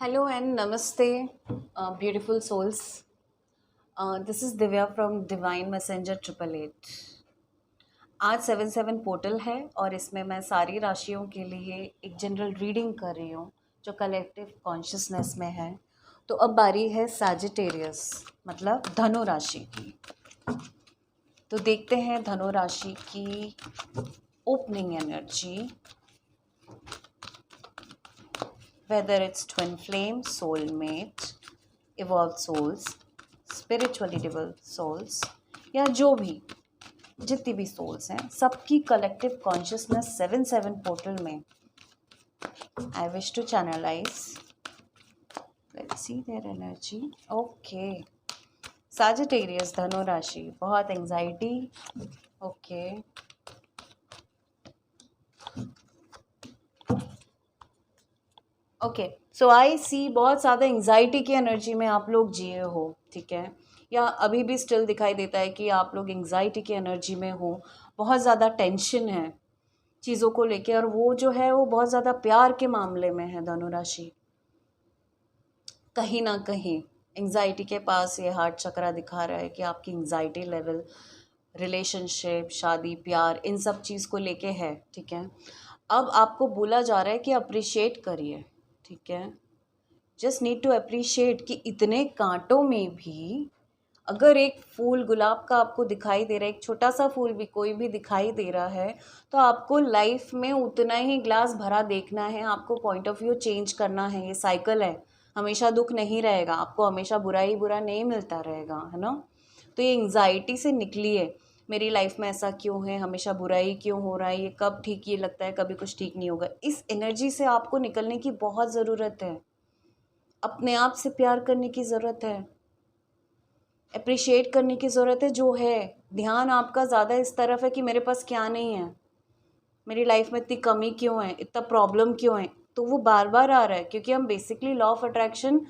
Hello and namaste, beautiful souls. This is Divya from Divine Messenger 888। आज 77 portal है और इसमें मैं सारी राशियों के लिए एक जनरल रीडिंग कर रही हूँ जो कलेक्टिव कॉन्शियसनेस में है। तो अब बारी है सैजिटेरियस मतलब धनु राशि की। तो देखते हैं धनु राशि की opening energy, whether it's twin flame, soulmate, evolved souls, spiritually developed souls या जो भी जितनी भी souls हैं सबकी collective consciousness 7-7 portal में I wish to channelize. Let's see their energy. Okay. Sagittarius धनु राशि, बहुत एंजाइटी. Okay. ओके सो आई सी बहुत ज़्यादा एंजाइटी की एनर्जी में आप लोग जिए हो, ठीक है, या अभी भी स्टिल दिखाई देता है कि आप लोग एंजाइटी की एनर्जी में हो। बहुत ज़्यादा टेंशन है चीज़ों को लेके और वो जो है वो बहुत ज़्यादा प्यार के मामले में है धनु राशि। कहीं ना कहीं एंजाइटी के पास ये हार्ट चक्रा दिखा रहा है कि आपकी एंजाइटी लेवल रिलेशनशिप, शादी, प्यार, इन सब चीज़ को लेके है, ठीक है। अब आपको बोला जा रहा है कि अप्रिशिएट करिए, ठीक है। जस्ट नीड टू अप्रिशिएट कि इतने कांटों में भी अगर एक फूल गुलाब का आपको दिखाई दे रहा है, एक छोटा सा फूल भी कोई भी दिखाई दे रहा है, तो आपको लाइफ में उतना ही ग्लास भरा देखना है, आपको पॉइंट ऑफ व्यू चेंज करना है। ये साइकिल है, हमेशा दुख नहीं रहेगा, आपको हमेशा बुरा ही बुरा नहीं मिलता रहेगा, है ना। तो ये एंग्जाइटी से निकलिए, मेरी लाइफ में ऐसा क्यों है, हमेशा बुरा ही क्यों हो रहा है, ये कब ठीक, ये लगता है कभी कुछ ठीक नहीं होगा। इस एनर्जी से आपको निकलने की बहुत ज़रूरत है। अपने आप से प्यार करने की ज़रूरत है, अप्रिशिएट करने की ज़रूरत है जो है। ध्यान आपका ज़्यादा इस तरफ है कि मेरे पास क्या नहीं है, मेरी लाइफ में इतनी कमी क्यों है, इतना प्रॉब्लम क्यों है। तो वो बार बार आ रहा है क्योंकि हम बेसिकली लॉ ऑफ अट्रैक्शन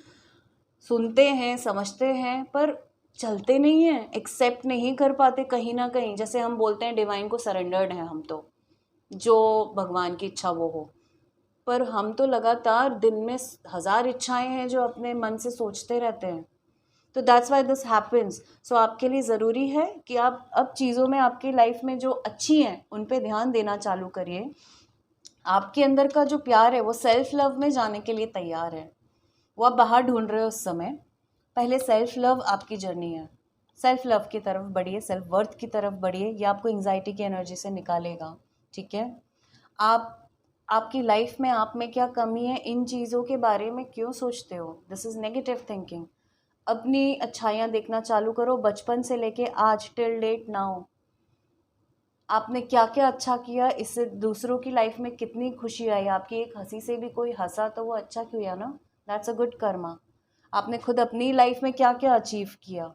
सुनते हैं, समझते हैं, पर चलते नहीं हैं, एक्सेप्ट नहीं कर पाते कहीं ना कहीं। जैसे हम बोलते हैं डिवाइन को सरेंडर्ड हैं हम, तो जो भगवान की इच्छा वो हो, पर हम तो लगातार दिन में 1000 इच्छाएं हैं जो अपने मन से सोचते रहते हैं। तो दैट्स वाई दिस हैपन्स। सो आपके लिए ज़रूरी है कि आप अब चीज़ों में आपकी लाइफ में जो अच्छी हैं उन पे ध्यान देना चालू करिए। आपके अंदर का जो प्यार है वो सेल्फ लव में जाने के लिए तैयार है, वो आप बाहर ढूंढ रहे हो उस समय। पहले सेल्फ लव आपकी जर्नी है, सेल्फ लव की तरफ बढ़िए, सेल्फ वर्थ की तरफ बढ़िए। ये आपको एंजाइटी की एनर्जी से निकालेगा, ठीक है। आप आपकी लाइफ में आप में क्या कमी है, इन चीज़ों के बारे में क्यों सोचते हो, दिस इज़ नेगेटिव थिंकिंग। अपनी अच्छाइयाँ देखना चालू करो, बचपन से लेके आज टिल डेट नाउ आपने क्या क्या अच्छा किया, इससे दूसरों की लाइफ में कितनी खुशी आई। आपकी एक हंसी से भी कोई हंसा तो वो अच्छा किया ना, दैट्स अ गुड कर्मा। आपने खुद अपनी लाइफ में क्या क्या अचीव किया,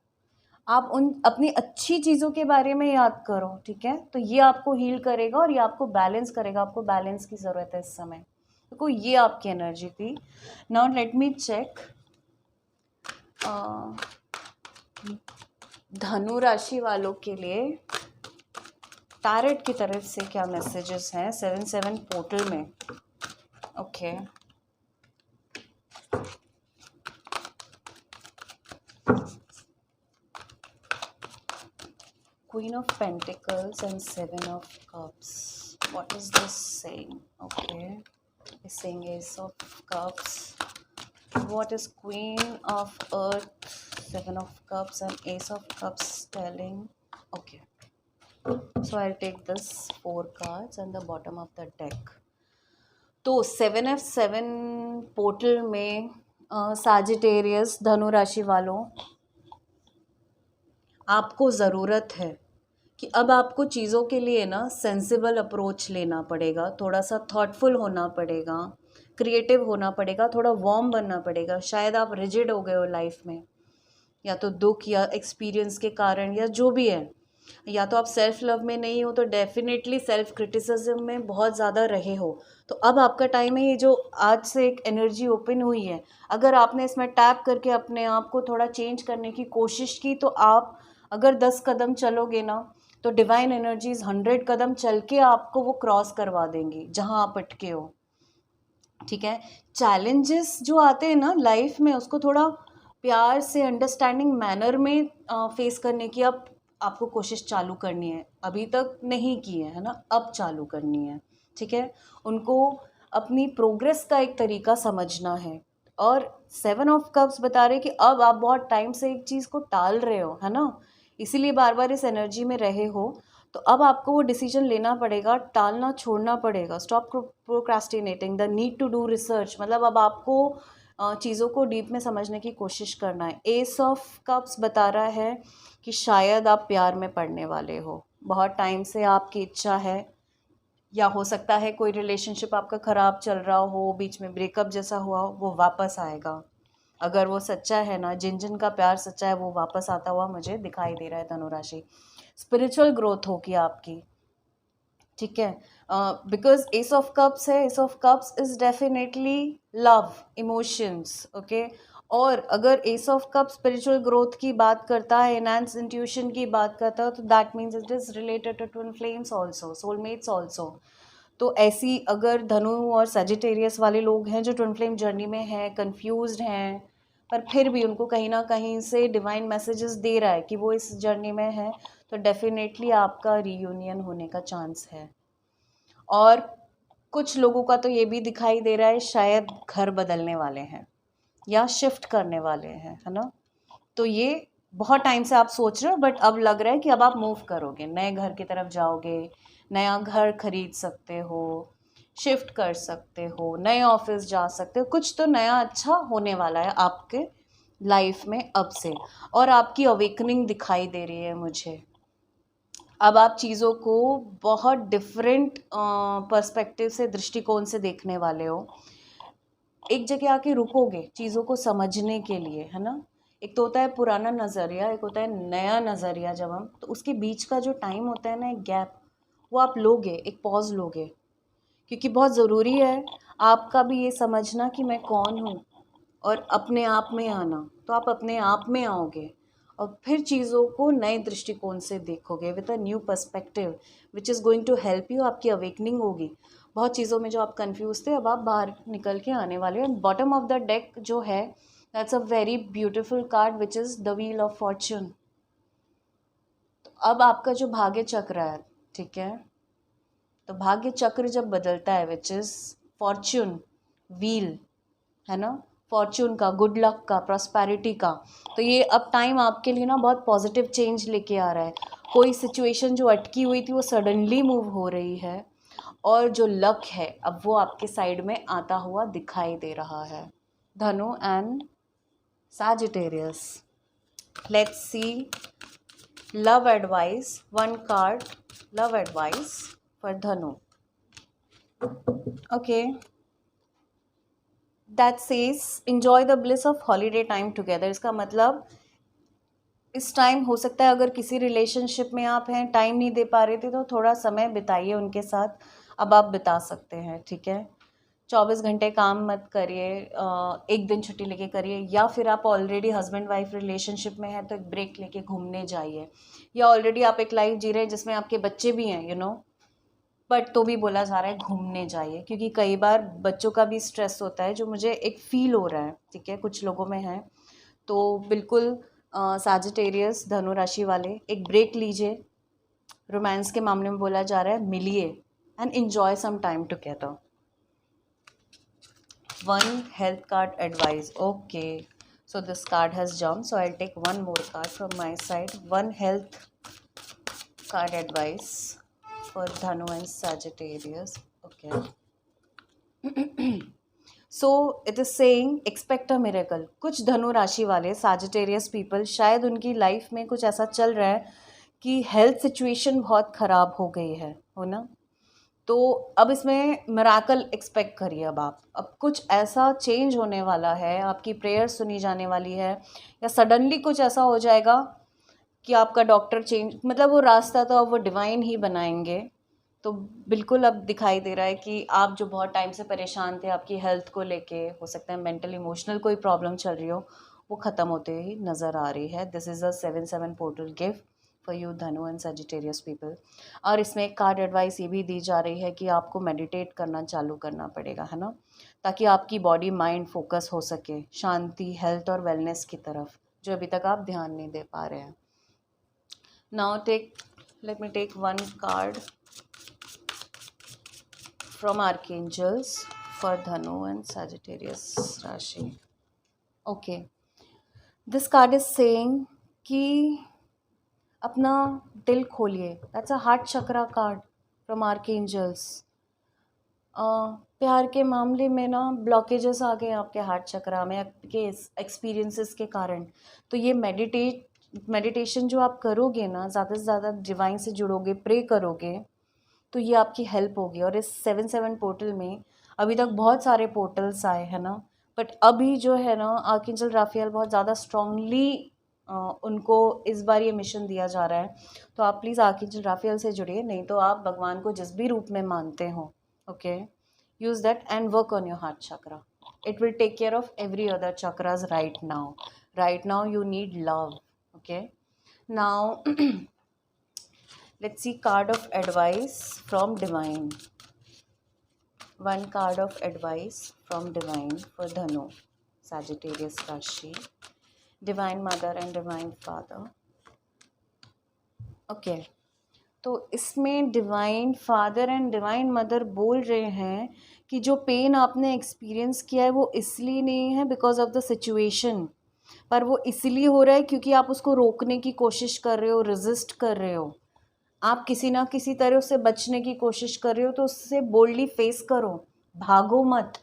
आप उन अपनी अच्छी चीज़ों के बारे में याद करो, ठीक है। तो ये आपको हील करेगा और ये आपको बैलेंस करेगा। आपको बैलेंस की ज़रूरत है इस समय, देखो ये आपकी एनर्जी थी। नाउ लेट मी चेक धनु राशि वालों के लिए टैरेट की तरफ से क्या मैसेजेस हैं 7-7 पोर्टल में। Okay Queen of Pentacles and 7 of Cups. What is this saying? Okay, it's saying Ace of Cups. What is Queen of Earth, 7 of Cups and Ace of Cups telling? Okay, so I'll take this 4 cards and the bottom of the deck. तो 7F7 portal में Sagittarius धनु राशि वालों, आपको ज़रूरत है कि अब आपको चीज़ों के लिए ना सेंसिबल अप्रोच लेना पड़ेगा, थोड़ा सा थॉटफुल होना पड़ेगा, क्रिएटिव होना पड़ेगा, थोड़ा वार्म बनना पड़ेगा। शायद आप रिजिड हो गए हो लाइफ में, या तो दुख या एक्सपीरियंस के कारण या जो भी है, या तो आप सेल्फ लव में नहीं हो तो डेफिनेटली सेल्फ क्रिटिसिज्म में बहुत ज़्यादा रहे हो। तो अब आपका टाइम है, ये जो आज से एक एनर्जी ओपन हुई है, अगर आपने इसमें टैप करके अपने आप को थोड़ा चेंज करने की कोशिश की, तो आप अगर 10 कदम चलोगे ना तो डिवाइन एनर्जीज 100 कदम चल के आपको वो क्रॉस करवा देंगी जहाँ आप अटके हो। ठीक है। चैलेंजेस जो आते हैं ना लाइफ में, उसको थोड़ा प्यार से अंडरस्टैंडिंग मैनर में फेस करने की अब आपको कोशिश चालू करनी है। अभी तक नहीं की है ना, अब चालू करनी है। ठीक है। उनको अपनी प्रोग्रेस का एक तरीका समझना है। और 7 ऑफ कप्स बता रहे कि अब आप बहुत टाइम से एक चीज़ को टाल रहे हो, है ना, इसीलिए बार बार इस एनर्जी में रहे हो। तो अब आपको वो डिसीजन लेना पड़ेगा, टालना छोड़ना पड़ेगा। Stop procrastinating, the need to do research. मतलब अब आपको चीज़ों को डीप में समझने की कोशिश करना है। एस ऑफ कप्स बता रहा है कि शायद आप प्यार में पड़ने वाले हो, बहुत टाइम से आपकी इच्छा है, या हो सकता है कोई रिलेशनशिप आपका ख़राब चल रहा हो, बीच में ब्रेकअप जैसा हुआ हो, वो वापस आएगा। अगर वो सच्चा है ना, जिन जिन का प्यार सच्चा है, वो वापस आता हुआ मुझे दिखाई दे रहा है धनुराशि। स्पिरिचुअल ग्रोथ होगी आपकी। ठीक है। बिकॉज एस ऑफ कप्स है, S of cups is definitely love, emotions. Okay. और अगर S of cup spiritual growth की बात करता है, एनहांस इंट्यूशन की बात करता है, तो that means it is related to twin flames also, soulmates also. तो ऐसी अगर धनु और सजिटेरियस वाले लोग हैं जो ट्विन फ्लेम जर्नी में हैं, कंफ्यूज्ड हैं, पर फिर भी उनको कहीं ना कहीं से डिवाइन मैसेजेस दे रहा है कि वो इस जर्नी में है, तो डेफिनेटली आपका रीयूनियन होने का चांस है। और कुछ लोगों का तो ये भी दिखाई दे रहा है शायद घर बदलने वाले हैं या शिफ्ट करने वाले हैं, है ना। तो ये बहुत टाइम से आप सोच रहे हो, बट अब लग रहा है कि अब आप मूव करोगे, नए घर की तरफ जाओगे, नया घर खरीद सकते हो, शिफ्ट कर सकते हो, नए ऑफिस जा सकते हो। कुछ तो नया अच्छा होने वाला है आपके लाइफ में अब से। और आपकी अवेकनिंग दिखाई दे रही है मुझे। अब आप चीज़ों को बहुत डिफरेंट पर्सपेक्टिव से, दृष्टिकोण से देखने वाले हो। एक जगह आके रुकोगे चीज़ों को समझने के लिए, है ना। एक तो होता है पुराना नज़रिया, एक होता है नया नज़रिया। जब हम, तो उसके बीच का जो टाइम होता है ना, एक गैप, वो आप लोगे, एक पॉज लोगे, क्योंकि बहुत ज़रूरी है आपका भी ये समझना कि मैं कौन हूँ, और अपने आप में आना। तो आप अपने आप में आओगे और फिर चीज़ों को नए दृष्टिकोण से देखोगे with a new perspective, which is going to help you. आपकी अवेकनिंग होगी बहुत चीज़ों में जो आप कंफ्यूज थे, अब आप बाहर निकल के आने वाले हो। And bottom of the deck जो है, that's a very beautiful card which is the wheel of Fortune. तो अब आपका जो भाग्य चक्र है, ठीक है, तो भाग्य चक्र जब बदलता है, विच इज़ फॉर्च्यून व्हील, है ना, फॉर्च्यून का, गुड लक का, प्रॉस्पेरिटी का। तो ये अब टाइम आपके लिए ना बहुत पॉजिटिव चेंज लेके आ रहा है। कोई सिचुएशन जो अटकी हुई थी वो सडनली मूव हो रही है, और जो लक है अब वो आपके साइड में आता हुआ दिखाई दे रहा है। Dhanu and Sagittarius, let's see love advice. One card love advice for Dhanu. Okay, that says enjoy the bliss of holiday time together। इसका मतलब इस टाइम हो सकता है अगर किसी रिलेशनशिप में आप हैं, टाइम नहीं दे पा रहे थे, तो थोड़ा समय बिताइए उनके साथ। अब आप बिता सकते हैं, ठीक है। 24 घंटे काम मत करिए, एक दिन छुट्टी लेके करिए, या फिर आप ऑलरेडी हस्बैंड वाइफ रिलेशनशिप में हैं तो एक ब्रेक लेके घूमने जाइए, या ऑलरेडी आप एक लाइफ जी रहे हैं जिसमें आपके बच्चे भी हैं, यू नो, बट तो भी बोला जा रहा है घूमने जाइए, क्योंकि कई बार बच्चों का भी स्ट्रेस होता है, जो मुझे एक फील हो रहा है, ठीक है, कुछ लोगों में है। तो बिल्कुल सैजिटेरियस धनु राशि वाले एक ब्रेक लीजिए। रोमांस के मामले में बोला जा रहा है मिलिए and enjoy some time together. One health card advice. Okay, so this card has jumped, so I'll take one more card from my side. One health card advice for Dhanu and Sagittarius. Okay. So it is saying expect a miracle. कुछ धनु राशि वाले Sagittarius people, शायद उनकी life में कुछ ऐसा चल रहा है कि हेल्थ सिचुएशन बहुत ख़राब हो गई है, हो ना। तो अब इसमें मिराकल एक्सपेक्ट करिए। अब कुछ ऐसा चेंज होने वाला है, आपकी प्रेयर सुनी जाने वाली है, या सडनली कुछ ऐसा हो जाएगा कि आपका डॉक्टर चेंज, मतलब वो रास्ता तो अब वो डिवाइन ही बनाएंगे। तो बिल्कुल अब दिखाई दे रहा है कि आप जो बहुत टाइम से परेशान थे आपकी हेल्थ को लेके, हो सकता है मेंटल इमोशनल कोई प्रॉब्लम चल रही हो, वो ख़त्म होते ही नज़र आ रही है। This is a 7/7 portal gift for you धनु एंड सजिटेरियस पीपल। और इसमें एक कार्ड एडवाइस ये भी दी जा रही है कि आपको मेडिटेट करना चालू करना पड़ेगा, है ना, ताकि आपकी बॉडी माइंड फोकस हो सके शांति, हेल्थ और वेलनेस की तरफ, जो अभी तक आप ध्यान नहीं दे पा रहे हैं। Now let me take one card from archangels for Dhanu and Sagittarius Rashi. Okay, this card is saying कि अपना दिल खोलिए। That's a heart chakra card from archangels. प्यार के मामले में ना ब्लॉकेजेस आ गए आपके हार्ट चक्रा में आपके एक्सपीरियंसेस के कारण। तो ये मेडिटेशन जो आप करोगे ना, ज़्यादा से ज़्यादा डिवाइन से जुड़ोगे, प्रे करोगे, तो ये आपकी हेल्प होगी। और इस 7/7 पोर्टल में अभी तक बहुत सारे पोर्टल्स आए हैं ना, बट अभी जो है ना आर्कएंजल राफेल बहुत ज़्यादा स्ट्रांगली उनको इस बार ये मिशन दिया जा रहा है। तो आप प्लीज़ आर्कएंजल राफेल से जुड़िए, नहीं तो आप भगवान को जिस भी रूप में मानते हो, okay, use that and work on your heart chakra. It will take care of every other chakras right now. Right now you need love. Okay, now let's see card of advice from divine. One card of advice from divine for Dhanu, Sagittarius Rashi, divine mother and divine father. Okay, तो इसमें divine father and divine mother बोल रहे हैं कि जो pen आपने experience किया है वो इसलिए नहीं है बिकॉज ऑफ द सिचुएशन, पर वो इसलिए हो रहा है क्योंकि आप उसको रोकने की कोशिश कर रहे हो, रेजिस्ट कर रहे हो, आप किसी ना किसी तरह उससे बचने की कोशिश कर रहे हो। तो उससे बोल्डली फेस करो, भागो मत,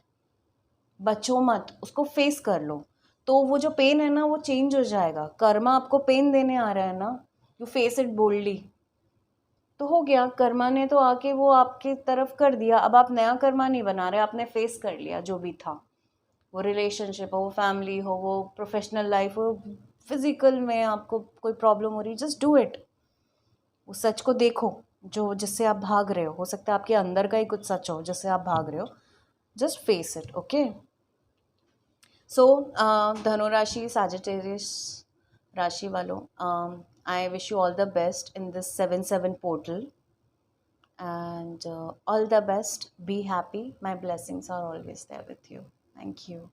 बचो मत, उसको फेस कर लो। तो वो जो पेन है ना वो चेंज हो जाएगा। कर्मा आपको पेन देने आ रहा है ना, यू फेस इट बोल्डली। तो हो गया, कर्मा ने तो आके वो आपके तरफ कर दिया। अब आप नया कर्मा नहीं बना रहे, आपने फेस कर लिया जो भी था। वो रिलेशनशिप हो, वो फैमिली हो, वो प्रोफेशनल लाइफ हो, फिजिकल में आपको कोई प्रॉब्लम हो रही, जस्ट डू इट। वो सच को देखो जो जिससे आप भाग रहे हो सकता है आपके अंदर का ही कुछ सच हो जिससे आप भाग रहे हो। Just face it. ओके, सो धनु राशि, सैजिटेरियस राशि वालों, I wish you all the best in this 7/7 portal and all the best. Be happy. My blessings are always there with you. Thank you.